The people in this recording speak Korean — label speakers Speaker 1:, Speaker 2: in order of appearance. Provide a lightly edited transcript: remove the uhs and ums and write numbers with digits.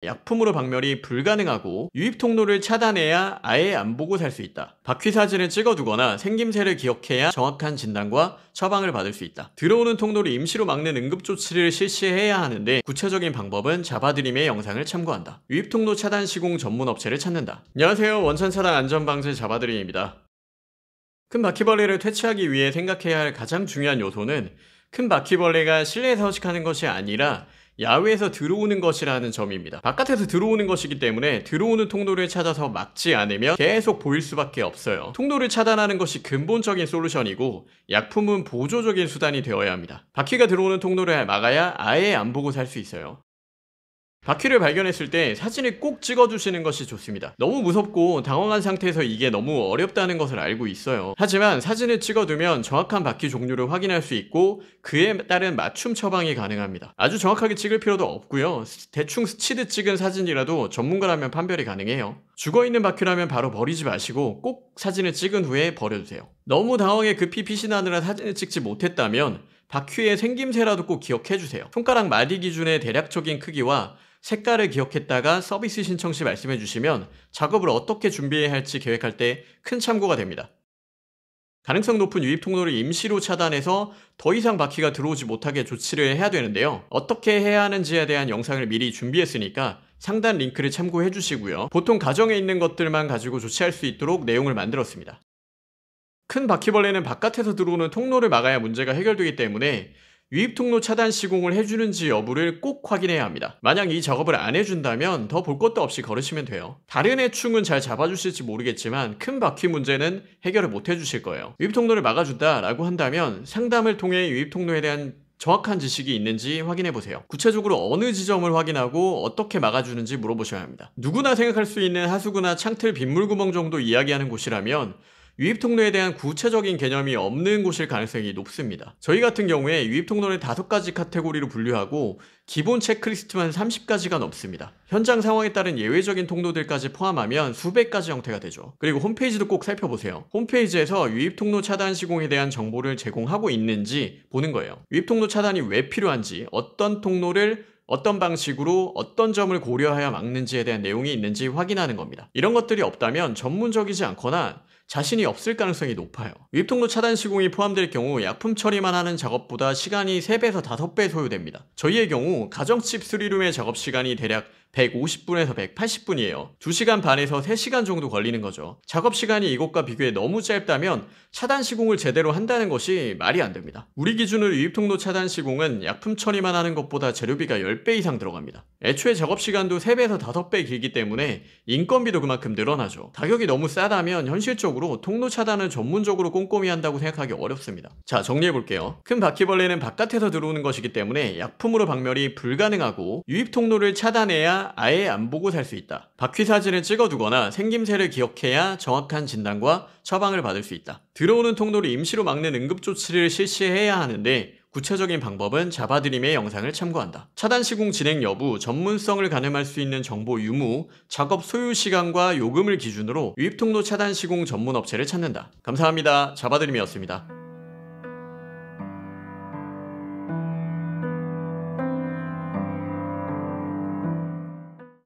Speaker 1: 약품으로 박멸이 불가능하고 유입 통로를 차단해야 아예 안 보고 살 수 있다. 바퀴 사진을 찍어두거나 생김새를 기억해야 정확한 진단과 처방을 받을 수 있다. 들어오는 통로를 임시로 막는 응급조치를 실시해야 하는데 구체적인 방법은 자바드림의 영상을 참고한다. 유입 통로 차단 시공 전문 업체를 찾는다. 안녕하세요. 원천차단 안전방지 자바드림입니다. 큰 바퀴벌레를 퇴치하기 위해 생각해야 할 가장 중요한 요소는 큰 바퀴벌레가 실내에서 서식하는 것이 아니라 야외에서 들어오는 것이라는 점입니다. 바깥에서 들어오는 것이기 때문에 들어오는 통로를 찾아서 막지 않으면 계속 보일 수밖에 없어요. 통로를 차단하는 것이 근본적인 솔루션이고 약품은 보조적인 수단이 되어야 합니다. 바퀴가 들어오는 통로를 막아야 아예 안 보고 살 수 있어요. 바퀴를 발견했을 때 사진을 꼭 찍어주시는 것이 좋습니다. 너무 무섭고 당황한 상태에서 이게 너무 어렵다는 것을 알고 있어요. 하지만 사진을 찍어두면 정확한 바퀴 종류를 확인할 수 있고 그에 따른 맞춤 처방이 가능합니다. 아주 정확하게 찍을 필요도 없고요. 대충 스치듯 찍은 사진이라도 전문가라면 판별이 가능해요. 죽어있는 바퀴라면 바로 버리지 마시고 꼭 사진을 찍은 후에 버려주세요. 너무 당황해 급히 피신하느라 사진을 찍지 못했다면 바퀴의 생김새라도 꼭 기억해주세요. 손가락 마디 기준의 대략적인 크기와 색깔을 기억했다가 서비스 신청 시 말씀해 주시면 작업을 어떻게 준비해야 할지 계획할 때 큰 참고가 됩니다. 가능성 높은 유입 통로를 임시로 차단해서 더 이상 바퀴가 들어오지 못하게 조치를 해야 되는데요. 어떻게 해야 하는지에 대한 영상을 미리 준비했으니까 상단 링크를 참고해 주시고요. 보통 가정에 있는 것들만 가지고 조치할 수 있도록 내용을 만들었습니다. 큰 바퀴벌레는 바깥에서 들어오는 통로를 막아야 문제가 해결되기 때문에 유입 통로 차단 시공을 해주는지 여부를 꼭 확인해야 합니다. 만약 이 작업을 안 해준다면 더 볼 것도 없이 걸으시면 돼요. 다른 해충은 잘 잡아주실지 모르겠지만 큰 바퀴 문제는 해결을 못 해주실 거예요. 유입 통로를 막아준다 라고 한다면 상담을 통해 유입 통로에 대한 정확한 지식이 있는지 확인해보세요. 구체적으로 어느 지점을 확인하고 어떻게 막아주는지 물어보셔야 합니다. 누구나 생각할 수 있는 하수구나 창틀 빗물구멍 정도 이야기하는 곳이라면 유입 통로에 대한 구체적인 개념이 없는 곳일 가능성이 높습니다. 저희 같은 경우에 유입 통로를 5가지 카테고리로 분류하고 기본 체크리스트만 30가지가 넘습니다. 현장 상황에 따른 예외적인 통로들까지 포함하면 수백 가지 형태가 되죠. 그리고 홈페이지도 꼭 살펴보세요. 홈페이지에서 유입 통로 차단 시공에 대한 정보를 제공하고 있는지 보는 거예요. 유입 통로 차단이 왜 필요한지, 어떤 통로를 어떤 방식으로 어떤 점을 고려해야 막는지에 대한 내용이 있는지 확인하는 겁니다. 이런 것들이 없다면 전문적이지 않거나 자신이 없을 가능성이 높아요. 유입통로 차단 시공이 포함될 경우 약품 처리만 하는 작업보다 시간이 3배에서 5배 소요됩니다. 저희의 경우 가정집 수리룸의 작업 시간이 대략 150분에서 180분이에요. 2시간 반에서 3시간 정도 걸리는 거죠. 작업 시간이 이것과 비교해 너무 짧다면 차단 시공을 제대로 한다는 것이 말이 안 됩니다. 우리 기준으로 유입통로 차단 시공은 약품 처리만 하는 것보다 재료비가 10배 이상 들어갑니다. 애초에 작업 시간도 3배에서 5배 길기 때문에 인건비도 그만큼 늘어나죠. 가격이 너무 싸다면 현실적으로 통로 차단을 전문적으로 꼼꼼히 한다고 생각하기 어렵습니다. 자, 정리해볼게요. 큰 바퀴벌레는 바깥에서 들어오는 것이기 때문에 약품으로 박멸이 불가능하고 유입 통로를 차단해야 아예 안 보고 살 수 있다. 바퀴 사진을 찍어두거나 생김새를 기억해야 정확한 진단과 처방을 받을 수 있다. 들어오는 통로를 임시로 막는 응급조치를 실시해야 하는데 구체적인 방법은 자바드림의 영상을 참고한다. 차단 시공 진행 여부, 전문성을 가늠할 수 있는 정보 유무, 작업 소요 시간과 요금을 기준으로 유입 통로 차단 시공 전문 업체를 찾는다. 감사합니다. 자바드림이었습니다.